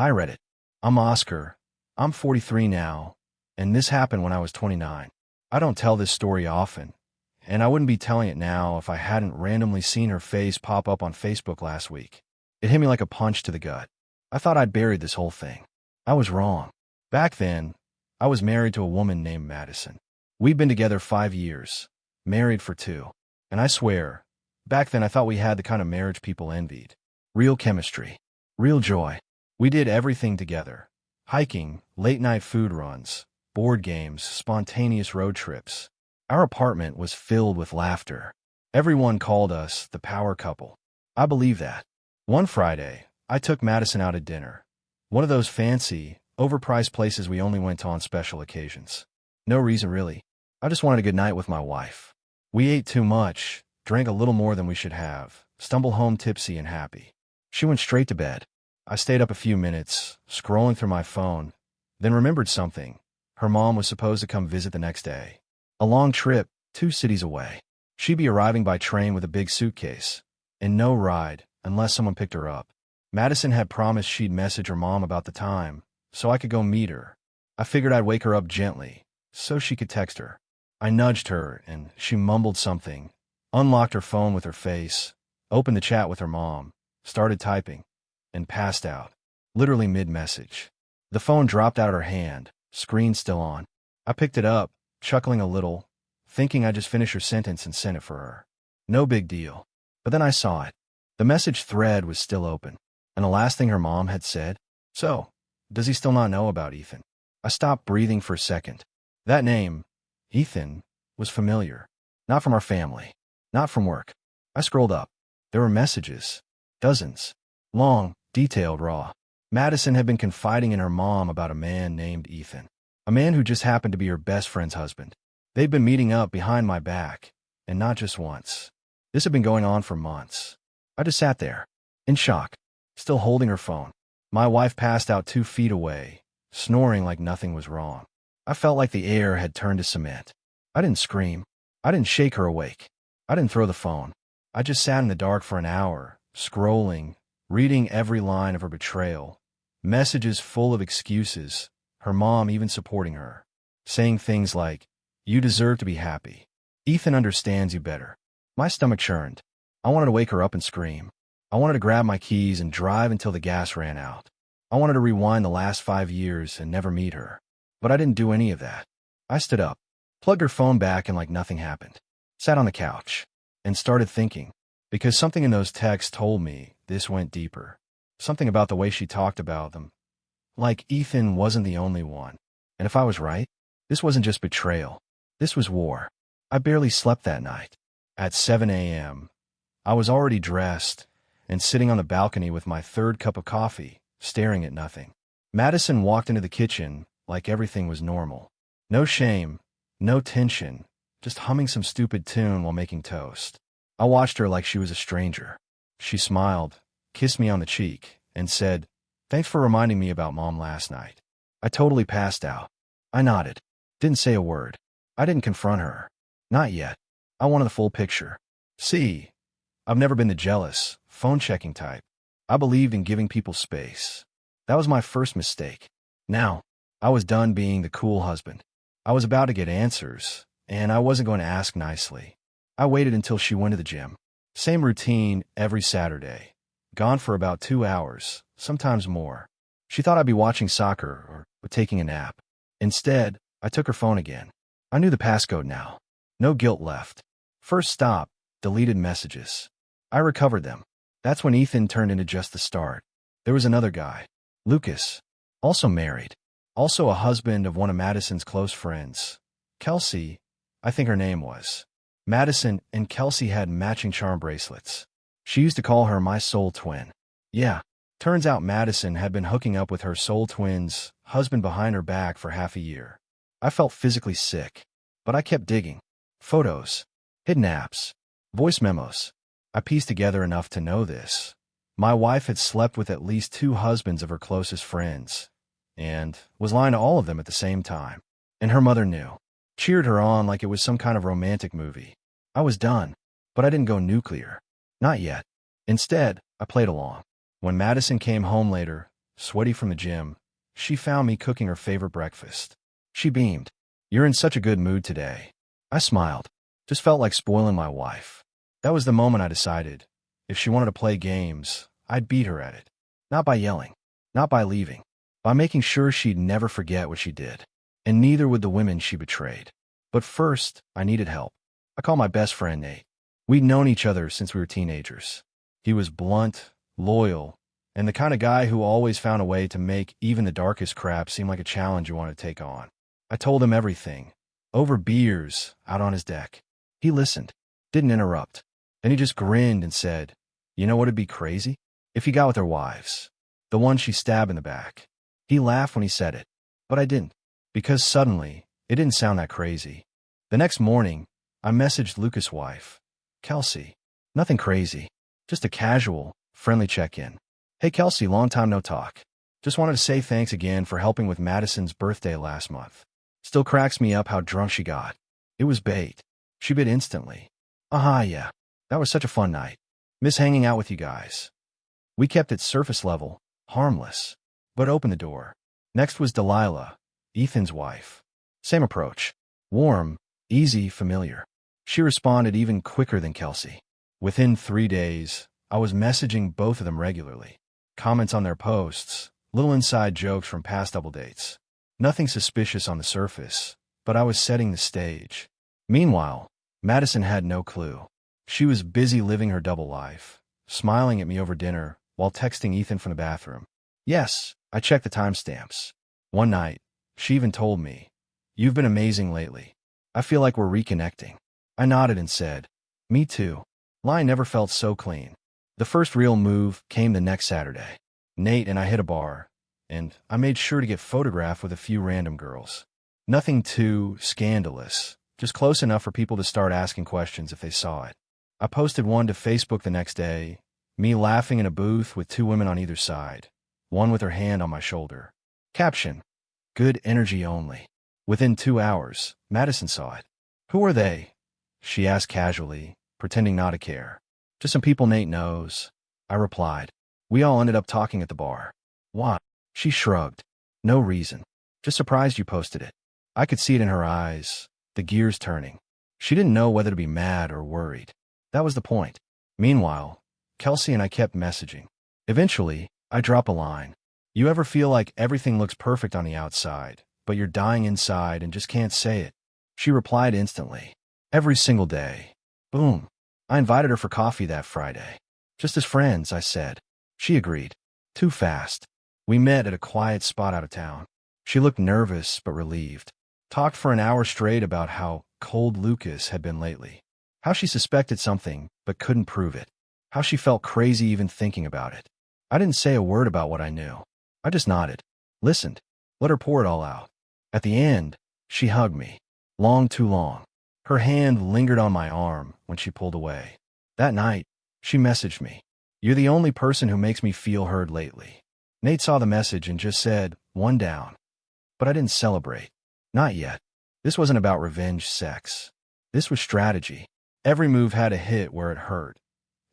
Hi Reddit. I'm Oscar. I'm 43 now, and this happened when I was 29. I don't tell this story often, and I wouldn't be telling it now if I hadn't randomly seen her face pop up on Facebook last week. It hit me like a punch to the gut. I thought I'd buried this whole thing. I was wrong. Back then, I was married to a woman named Madison. We'd been together 5 years, married for 2. And I swear, back then I thought we had the kind of marriage people envied. Real chemistry. Real joy. We did everything together. Hiking, late-night food runs, board games, spontaneous road trips. Our apartment was filled with laughter. Everyone called us the power couple. I believe that. One Friday, I took Madison out at dinner. One of those fancy, overpriced places we only went to on special occasions. No reason really. I just wanted a good night with my wife. We ate too much, drank a little more than we should have, stumbled home tipsy and happy. She went straight to bed. I stayed up a few minutes, scrolling through my phone, then remembered something. Her mom was supposed to come visit the next day. A long trip, 2 cities away. She'd be arriving by train with a big suitcase, and no ride unless someone picked her up. Madison had promised she'd message her mom about the time, so I could go meet her. I figured I'd wake her up gently, so she could text her. I nudged her, and she mumbled something, unlocked her phone with her face, opened the chat with her mom, started typing, and passed out, literally mid-message. The phone dropped out of her hand, screen still on. I picked it up, chuckling a little, thinking I'd just finish her sentence and send it for her. No big deal. But then I saw it. The message thread was still open, and the last thing her mom had said, "So, does he still not know about Ethan?" I stopped breathing for a second. That name, Ethan, was familiar. Not from our family. Not from work. I scrolled up. There were messages. Dozens. Long, detailed, raw. Madison had been confiding in her mom about a man named Ethan. A man who just happened to be her best friend's husband. They'd been meeting up behind my back, and not just once. This had been going on for months. I just sat there, in shock, still holding her phone. My wife passed out 2 feet away, snoring like nothing was wrong. I felt like the air had turned to cement. I didn't scream. I didn't shake her awake. I didn't throw the phone. I just sat in the dark for an hour, scrolling, reading every line of her betrayal. Messages full of excuses, her mom even supporting her, saying things like, "You deserve to be happy. Ethan understands you better." My stomach churned. I wanted to wake her up and scream. I wanted to grab my keys and drive until the gas ran out. I wanted to rewind the last 5 years and never meet her. But I didn't do any of that. I stood up, plugged her phone back, and like nothing happened. Sat on the couch, and started thinking, because something in those texts told me this went deeper. Something about the way she talked about them. Like Ethan wasn't the only one. And if I was right, this wasn't just betrayal. This was war. I barely slept that night. At 7 a.m., I was already dressed and sitting on the balcony with my 3rd cup of coffee, staring at nothing. Madison walked into the kitchen like everything was normal. No shame, no tension, just humming some stupid tune while making toast. I watched her like she was a stranger. She smiled, kissed me on the cheek, and said, "Thanks for reminding me about Mom last night." I totally passed out. I nodded. Didn't say a word. I didn't confront her. Not yet. I wanted the full picture. See, I've never been the jealous, phone-checking type. I believed in giving people space. That was my first mistake. Now, I was done being the cool husband. I was about to get answers, and I wasn't going to ask nicely. I waited until she went to the gym. Same routine every Saturday. Gone for about 2 hours, sometimes more. She thought I'd be watching soccer or taking a nap. Instead, I took her phone again. I knew the passcode now. No guilt left. First stop, deleted messages. I recovered them. That's when Ethan turned into just the start. There was another guy, Lucas, also married. Also a husband of one of Madison's close friends. Kelsey, I think her name was. Madison and Kelsey had matching charm bracelets. She used to call her my soul twin. Yeah, turns out Madison had been hooking up with her soul twin's husband behind her back for half a year. I felt physically sick, but I kept digging. Photos, hidden apps, voice memos. I pieced together enough to know this. My wife had slept with at least 2 husbands of her closest friends, and was lying to all of them at the same time. And her mother knew. Cheered her on like it was some kind of romantic movie. I was done, but I didn't go nuclear. Not yet. Instead, I played along. When Madison came home later, sweaty from the gym, she found me cooking her favorite breakfast. She beamed. "You're in such a good mood today." I smiled. Just felt like spoiling my wife. That was the moment I decided, if she wanted to play games, I'd beat her at it. Not by yelling. Not by leaving. By making sure she'd never forget what she did. And neither would the women she betrayed. But first, I needed help. I called my best friend Nate. We'd known each other since we were teenagers. He was blunt, loyal, and the kind of guy who always found a way to make even the darkest crap seem like a challenge you want to take on. I told him everything. Over beers, out on his deck. He listened. Didn't interrupt. Then he just grinned and said, "You know what'd be crazy? If he got with their wives. The one she stabbed in the back." He laughed when he said it. But I didn't. Because suddenly, it didn't sound that crazy. The next morning, I messaged Lucas' wife, Kelsey. Nothing crazy. Just a casual, friendly check-in. "Hey Kelsey, long time no talk. Just wanted to say thanks again for helping with Madison's birthday last month. Still cracks me up how drunk she got. It was bait." She bit instantly. Yeah. That was such a fun night. Miss hanging out with you guys." We kept it surface level, harmless, but opened the door. Next was Delilah, Ethan's wife. Same approach. Warm, easy, familiar. She responded even quicker than Kelsey. Within 3 days, I was messaging both of them regularly. Comments on their posts, little inside jokes from past double dates. Nothing suspicious on the surface, but I was setting the stage. Meanwhile, Madison had no clue. She was busy living her double life, smiling at me over dinner while texting Ethan from the bathroom. Yes, I checked the timestamps. One night, she even told me, "You've been amazing lately. I feel like we're reconnecting." I nodded and said, "Me too." Line never felt so clean. The first real move came the next Saturday. Nate and I hit a bar, and I made sure to get photographed with a few random girls. Nothing too scandalous, just close enough for people to start asking questions if they saw it. I posted one to Facebook the next day, me laughing in a booth with 2 women on either side, one with her hand on my shoulder. Caption: "Good energy only." Within 2 hours, Madison saw it. "Who are they?" she asked casually, pretending not to care. "Just some people Nate knows," I replied. We all ended up talking at the bar. "Why?" She shrugged. "No reason. Just surprised you posted it." I could see it in her eyes, the gears turning. She didn't know whether to be mad or worried. That was the point. Meanwhile, Kelsey and I kept messaging. Eventually, I dropped a line. "You ever feel like everything looks perfect on the outside, but you're dying inside and just can't say it?" She replied instantly. "Every single day." Boom. I invited her for coffee that Friday. "Just as friends," I said. She agreed. Too fast. We met at a quiet spot out of town. She looked nervous but relieved. Talked for an hour straight about how cold Lucas had been lately. How she suspected something but couldn't prove it. How she felt crazy even thinking about it. I didn't say a word about what I knew. I just nodded. Listened. Let her pour it all out. At the end, she hugged me. Long, too long. Her hand lingered on my arm when she pulled away. That night, she messaged me. "You're the only person who makes me feel heard lately." Nate saw the message and just said, "One down." But I didn't celebrate. Not yet. This wasn't about revenge sex. This was strategy. Every move had a hit where it hurt.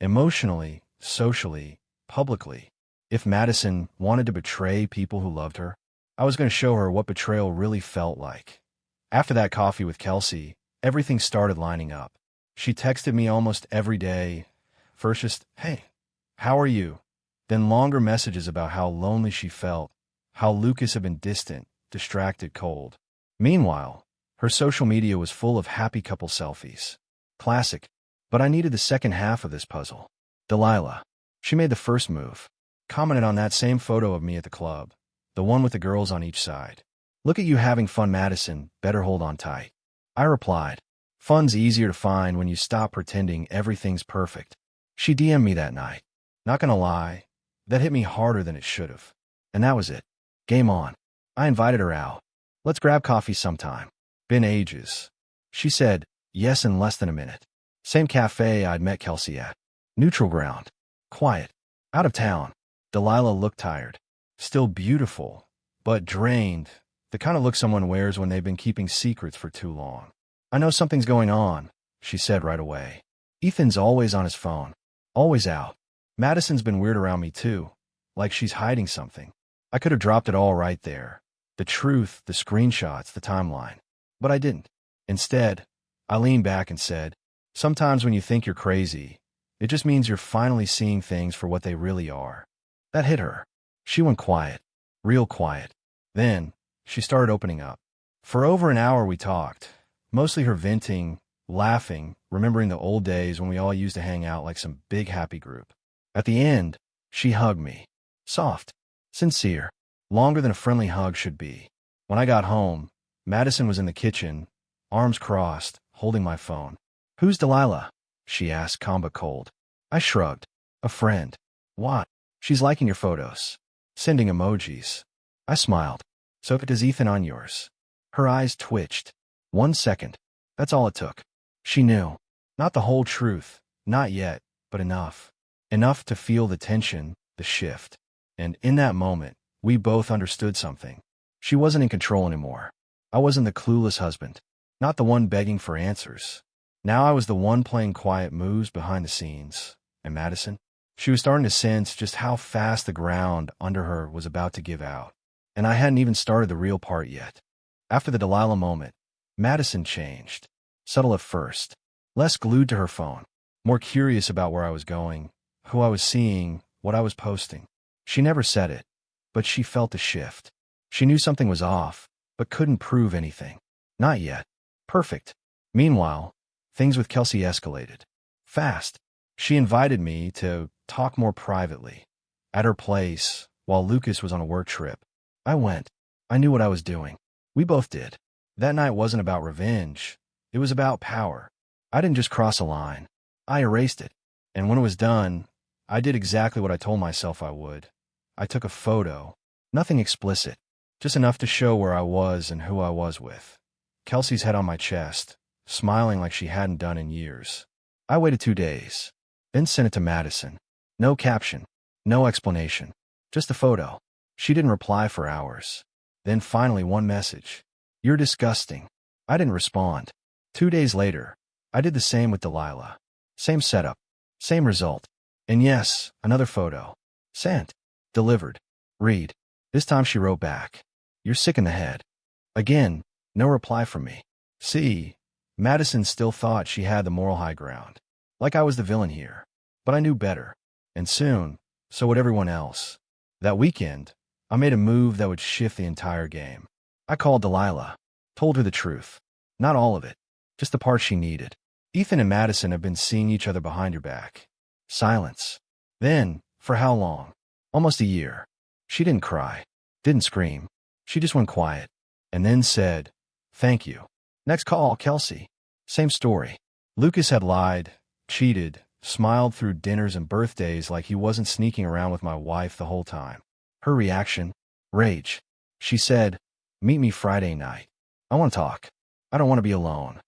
Emotionally, socially, publicly. If Madison wanted to betray people who loved her, I was going to show her what betrayal really felt like. After that coffee with Kelsey, everything started lining up. She texted me almost every day. First just, "Hey, how are you?" Then longer messages about how lonely she felt, how Lucas had been distant, distracted, cold. Meanwhile, her social media was full of happy couple selfies. Classic. But I needed the second half of this puzzle. Delilah. She made the first move. Commented on that same photo of me at the club, the one with the girls on each side. "Look at you having fun, Madison. Better hold on tight." I replied, "Fun's easier to find when you stop pretending everything's perfect." She DM'd me that night. Not gonna lie, that hit me harder than it should have. And that was it. Game on. I invited her out. "Let's grab coffee sometime. Been ages." She said yes in less than a minute. Same cafe I'd met Kelsey at. Neutral ground. Quiet. Out of town. Delilah looked tired. Still beautiful, but drained. The kind of look someone wears when they've been keeping secrets for too long. "I know something's going on," she said right away. "Ethan's always on his phone. Always out. Madison's been weird around me too. Like she's hiding something." I could have dropped it all right there. The truth, the screenshots, the timeline. But I didn't. Instead, I leaned back and said, sometimes when you think you're crazy, it just means you're finally seeing things for what they really are. That hit her. She went quiet. Real quiet. Then, she started opening up. For over an hour we talked, mostly her venting, laughing, remembering the old days when we all used to hang out like some big happy group. At the end, she hugged me. Soft. Sincere. Longer than a friendly hug should be. When I got home, Madison was in the kitchen, arms crossed, holding my phone. "Who's Delilah?" she asked, calm but cold. I shrugged. "A friend." "What?" "She's liking your photos. Sending emojis." I smiled. "So does Ethan on yours." Her eyes twitched. 1 second. That's all it took. She knew. Not the whole truth. Not yet, but enough. Enough to feel the tension, the shift. And in that moment, we both understood something. She wasn't in control anymore. I wasn't the clueless husband. Not the one begging for answers. Now I was the one playing quiet moves behind the scenes. And Madison? She was starting to sense just how fast the ground under her was about to give out. And I hadn't even started the real part yet. After the Delilah moment, Madison changed. Subtle at first. Less glued to her phone. More curious about where I was going, who I was seeing, what I was posting. She never said it, but she felt the shift. She knew something was off, but couldn't prove anything. Not yet. Perfect. Meanwhile, things with Kelsey escalated. Fast. She invited me to talk more privately. At her place, while Lucas was on a work trip. I went. I knew what I was doing. We both did. That night wasn't about revenge. It was about power. I didn't just cross a line. I erased it. And when it was done, I did exactly what I told myself I would. I took a photo. Nothing explicit. Just enough to show where I was and who I was with. Kelsey's head on my chest, smiling like she hadn't done in years. I waited 2 days. Then sent it to Madison. No caption. No explanation. Just a photo. She didn't reply for hours. Then finally one message. "You're disgusting." I didn't respond. 2 days later, I did the same with Delilah. Same setup. Same result. And yes, another photo. Sent. Delivered. Read. This time she wrote back. "You're sick in the head." Again, no reply from me. See, Madison still thought she had the moral high ground. Like I was the villain here. But I knew better. And soon, so would everyone else. That weekend, I made a move that would shift the entire game. I called Delilah. Told her the truth. Not all of it. Just the part she needed. "Ethan and Madison have been seeing each other behind your back." Silence. Then, for how long? Almost a year. She didn't cry. Didn't scream. She just went quiet. And then said, "Thank you." Next call, Kelsey. Same story. Lucas had lied, cheated, smiled through dinners and birthdays like he wasn't sneaking around with my wife the whole time. Her reaction? Rage. She said, "Meet me Friday night. I want to talk. I don't want to be alone."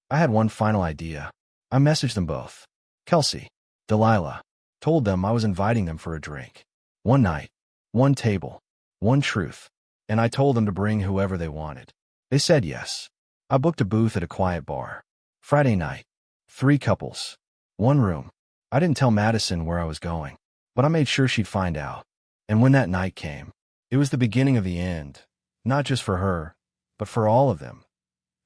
I had one final idea. I messaged them both. Kelsey. Delilah. Told them I was inviting them for a drink. One night. One table. One truth. And I told them to bring whoever they wanted. They said yes. I booked a booth at a quiet bar. Friday night. 3 couples. 1 room. I didn't tell Madison where I was going, but I made sure she'd find out. And when that night came, it was the beginning of the end, not just for her, but for all of them.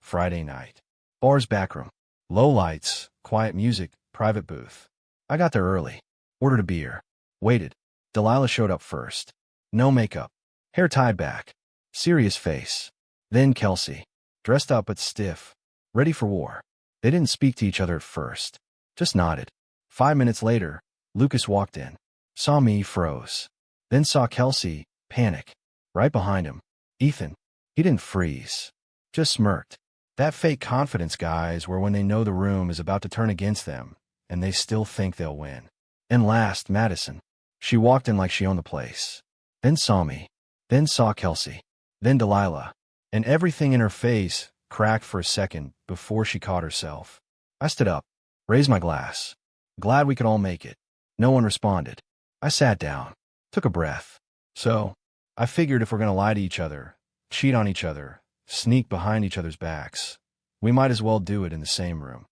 Friday night. Bar's backroom. Low lights, quiet music, private booth. I got there early. Ordered a beer. Waited. Delilah showed up first. No makeup. Hair tied back. Serious face. Then Kelsey. Dressed up but stiff. Ready for war. They didn't speak to each other at first. Just nodded. 5 minutes later, Lucas walked in. Saw me, froze. Then saw Kelsey, panic. Right behind him. Ethan. He didn't freeze. Just smirked. That fake confidence, guys, where when they know the room is about to turn against them, and they still think they'll win. And last, Madison. She walked in like she owned the place. Then saw me. Then saw Kelsey. Then Delilah. And everything in her face cracked for a second before she caught herself. I stood up. Raised my glass. Glad we could all make it. No one responded. I sat down. Took a breath. So, I figured if we're going to lie to each other, cheat on each other, sneak behind each other's backs, we might as well do it in the same room.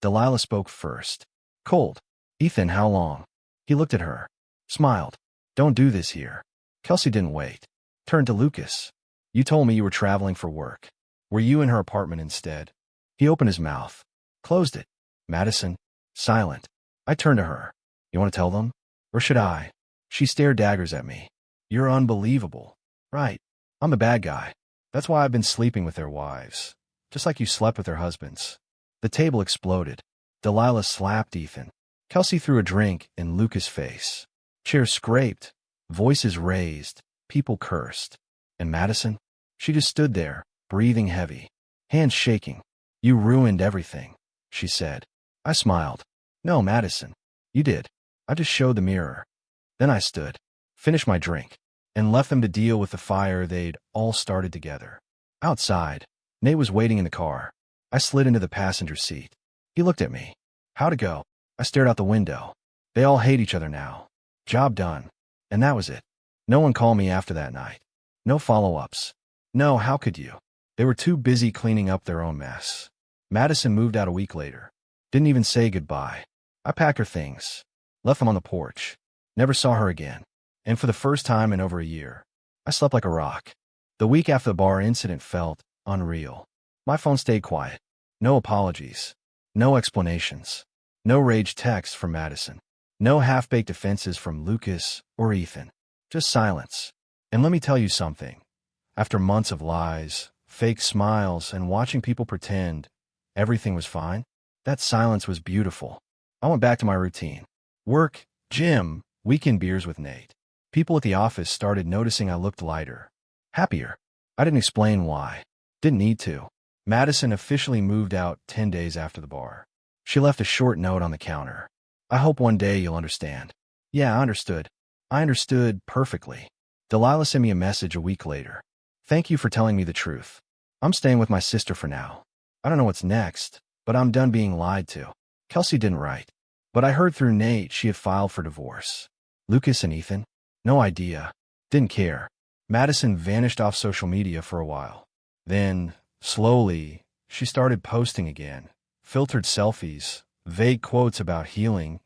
Delilah spoke first. Cold. "Ethan, how long?" He looked at her. Smiled. "Don't do this here." Kelsey didn't wait. Turned to Lucas. You told me you were traveling for work. Were you in her apartment instead? He opened his mouth. Closed it. Madison. Silent. I turned to her. You want to tell them? Or should I? She stared daggers at me. You're unbelievable. Right. I'm the bad guy. That's why I've been sleeping with their wives. Just like you slept with their husbands. The table exploded. Delilah slapped Ethan. Kelsey threw a drink in Lucas' face. Chairs scraped. Voices raised. People cursed. And Madison? She just stood there, breathing heavy. Hands shaking. You ruined everything, she said. I smiled. No, Madison. You did. I just showed the mirror. Then I stood, finished my drink, and left them to deal with the fire they'd all started together. Outside, Nate was waiting in the car. I slid into the passenger seat. He looked at me. How'd it go? I stared out the window. They all hate each other now. Job done. And that was it. No one called me after that night. No follow-ups. No, how could you? They were too busy cleaning up their own mess. Madison moved out a week later. Didn't even say goodbye. I packed her things. Left them on the porch. Never saw her again. And for the first time in over a year, I slept like a rock. The week after the bar incident felt unreal. My phone stayed quiet. No apologies. No explanations. No rage texts from Madison. No half-baked defenses from Lucas or Ethan. Just silence. And let me tell you something. After months of lies, fake smiles, and watching people pretend everything was fine, that silence was beautiful. I went back to my routine. Work, gym, weekend beers with Nate. People at the office started noticing I looked lighter. Happier. I didn't explain why. Didn't need to. Madison officially moved out 10 days after the bar. She left a short note on the counter. I hope one day you'll understand. Yeah, I understood. I understood perfectly. Delilah sent me a message a week later. Thank you for telling me the truth. I'm staying with my sister for now. I don't know what's next, but I'm done being lied to. Kelsey didn't write. But I heard through Nate she had filed for divorce. Lucas and Ethan? No idea. Didn't care. Madison vanished off social media for a while. Then, slowly, she started posting again. Filtered selfies, vague quotes about healing,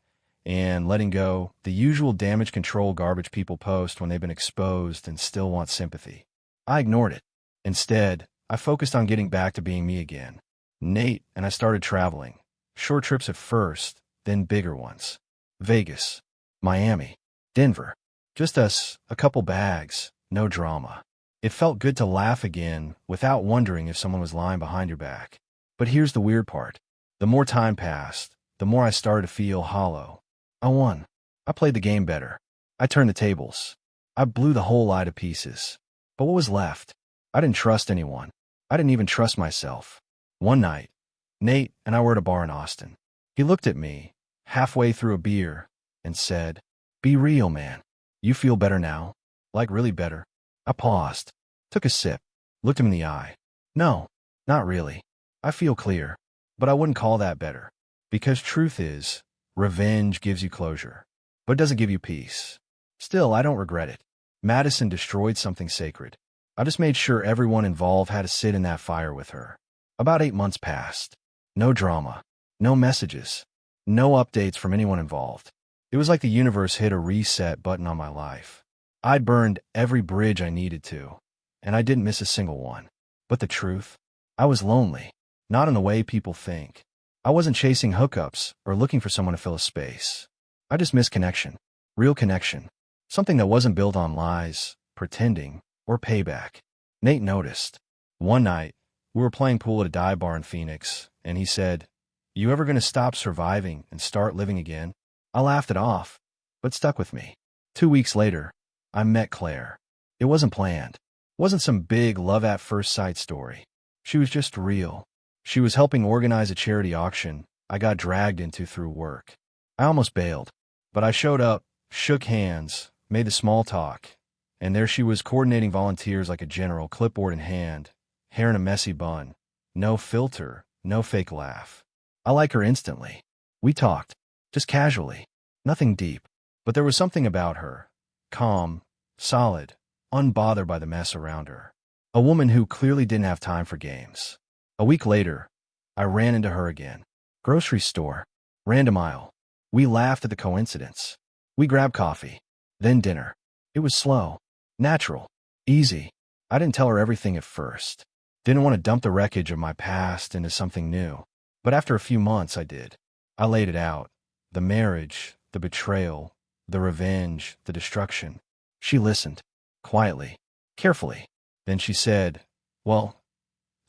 and letting go, the usual damage control garbage people post when they've been exposed and still want sympathy. I ignored it. Instead, I focused on getting back to being me again. Nate and I started traveling. Short trips at first, then bigger ones. Vegas, Miami, Denver. Just us, a couple bags, no drama. It felt good to laugh again without wondering if someone was lying behind your back. But here's the weird part. The more time passed, the more I started to feel hollow. I won. I played the game better. I turned the tables. I blew the whole lie to pieces. But what was left? I didn't trust anyone. I didn't even trust myself. One night, Nate and I were at a bar in Austin. He looked at me, halfway through a beer, and said, "Be real, man. You feel better now? Like really better?" I paused, took a sip, looked him in the eye. No, not really. I feel clear, but I wouldn't call that better. Because truth is, revenge gives you closure, but it doesn't give you peace. Still, I don't regret it. Madison destroyed something sacred. I just made sure everyone involved had to sit in that fire with her. About 8 months passed. No drama, no messages, no updates from anyone involved. It was like the universe hit a reset button on my life. I'd burned every bridge I needed to, and I didn't miss a single one. But the truth? I was lonely, not in the way people think. I wasn't chasing hookups or looking for someone to fill a space. I just missed connection, real connection, something that wasn't built on lies, pretending, or payback. Nate noticed. One night, we were playing pool at a dive bar in Phoenix, and he said, "You ever gonna stop surviving and start living again?" I laughed it off, but stuck with me. 2 weeks later, I met Claire. It wasn't planned. It wasn't some big love-at-first-sight story. She was just real. She was helping organize a charity auction I got dragged into through work. I almost bailed, but I showed up, shook hands, made the small talk, and there she was coordinating volunteers like a general, clipboard in hand, hair in a messy bun. No filter, no fake laugh. I like her instantly. We talked, just casually, nothing deep, but there was something about her. Calm, solid, unbothered by the mess around her. A woman who clearly didn't have time for games. A week later, I ran into her again. Grocery store, random aisle. We laughed at the coincidence. We grabbed coffee, then dinner. It was slow, Natural. Easy. I didn't tell her everything at first. Didn't want to dump the wreckage of my past into something new. But after a few months, I did. I laid it out. The marriage, the betrayal, the revenge, the destruction. She listened. Quietly. Carefully. Then she said, "Well,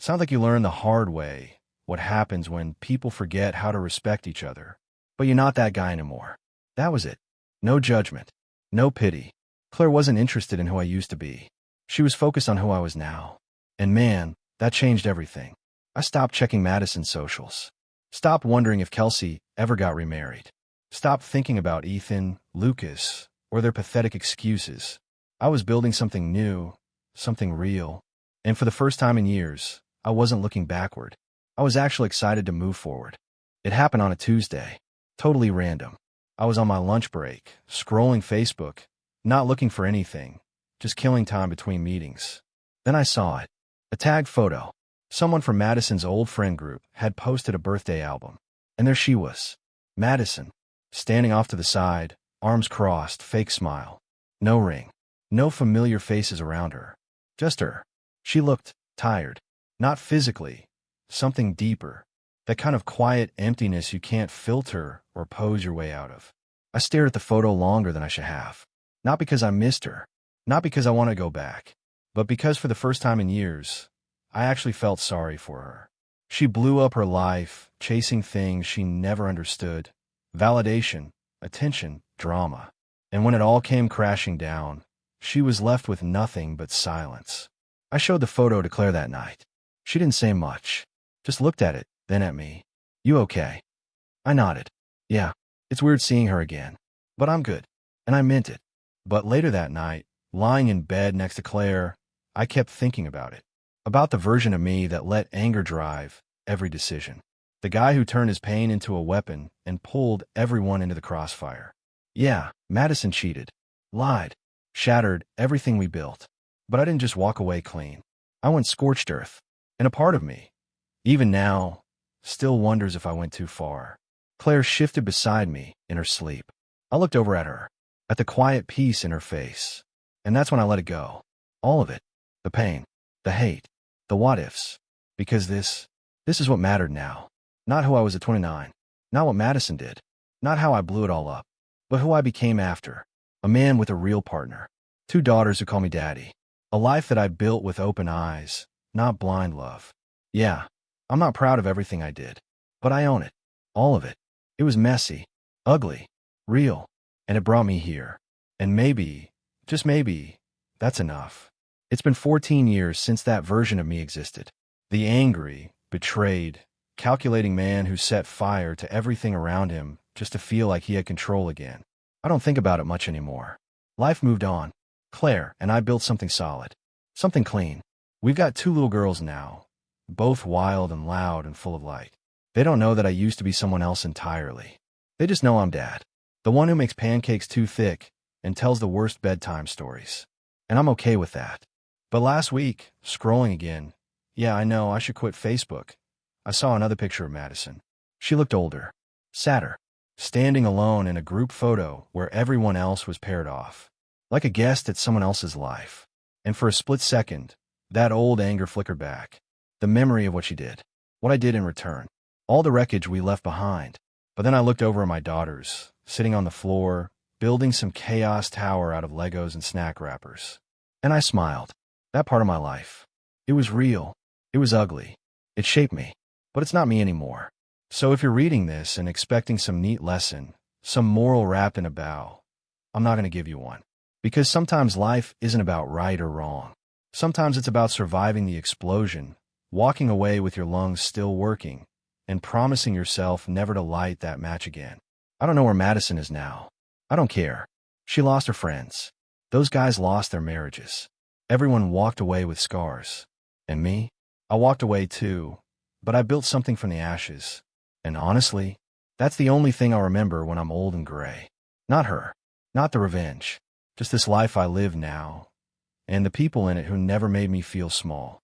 sounds like you learned the hard way what happens when people forget how to respect each other. But you're not that guy anymore." That was it. No judgment. No pity. Claire wasn't interested in who I used to be. She was focused on who I was now. And man, that changed everything. I stopped checking Madison's socials. Stopped wondering if Kelsey ever got remarried. Stopped thinking about Ethan, Lucas, or their pathetic excuses. I was building something new, something real. And for the first time in years, I wasn't looking backward. I was actually excited to move forward. It happened on a Tuesday. Totally random. I was on my lunch break, scrolling Facebook, not looking for anything, just killing time between meetings. Then I saw it. A tagged photo. Someone from Madison's old friend group had posted a birthday album. And there she was. Madison, standing off to the side, arms crossed, fake smile. No ring. No familiar faces around her. Just her. She looked tired. Not physically. Something deeper. That kind of quiet emptiness you can't filter or pose your way out of. I stared at the photo longer than I should have. Not because I missed her. Not because I want to go back. But because for the first time in years, I actually felt sorry for her. She blew up her life, chasing things she never understood. Validation, attention, drama. And when it all came crashing down, she was left with nothing but silence. I showed the photo to Claire that night. She didn't say much. Just looked at it, then at me. "You okay?" I nodded. "Yeah, it's weird seeing her again. But I'm good." And I meant it. But later that night, lying in bed next to Claire, I kept thinking about it. About the version of me that let anger drive every decision. The guy who turned his pain into a weapon and pulled everyone into the crossfire. Yeah, Madison cheated. Lied. Shattered everything we built. But I didn't just walk away clean. I went scorched earth. And a part of me, even now, still wonders if I went too far. Claire shifted beside me in her sleep. I looked over at her, at the quiet peace in her face. And that's when I let it go. All of it. The pain. The hate. The what-ifs. Because this is what mattered now. Not who I was at 29. Not what Madison did. Not how I blew it all up. But who I became after. A man with a real partner. 2 daughters who call me daddy. A life that I built with open eyes, not blind love. Yeah, I'm not proud of everything I did. But I own it. All of it. It was messy. Ugly. Real. And it brought me here. And maybe, just maybe, that's enough. It's been 14 years since that version of me existed. The angry, betrayed, calculating man who set fire to everything around him just to feel like he had control again. I don't think about it much anymore. Life moved on. Claire and I built something solid. Something clean. We've got 2 little girls now. Both wild and loud and full of light. They don't know that I used to be someone else entirely. They just know I'm dad. The one who makes pancakes too thick and tells the worst bedtime stories. And I'm okay with that. But last week, scrolling again, yeah, I know I should quit Facebook. I saw another picture of Madison. She looked older. Sadder. Standing alone in a group photo where everyone else was paired off. Like a guest at someone else's life. And for a split second, that old anger flickered back. The memory of what she did. What I did in return. All the wreckage we left behind. But then I looked over at my daughters, sitting on the floor, building some chaos tower out of Legos and snack wrappers. And I smiled. That part of my life. It was real. It was ugly. It shaped me. But it's not me anymore. So if you're reading this and expecting some neat lesson, some moral wrapped in a bow, I'm not going to give you one. Because sometimes life isn't about right or wrong. Sometimes it's about surviving the explosion, walking away with your lungs still working, and promising yourself never to light that match again. I don't know where Madison is now. I don't care. She lost her friends. Those guys lost their marriages. Everyone walked away with scars. And me? I walked away too, but I built something from the ashes. And honestly, that's the only thing I'll remember when I'm old and gray. Not her. Not the revenge. Just this life I live now. And the people in it who never made me feel small.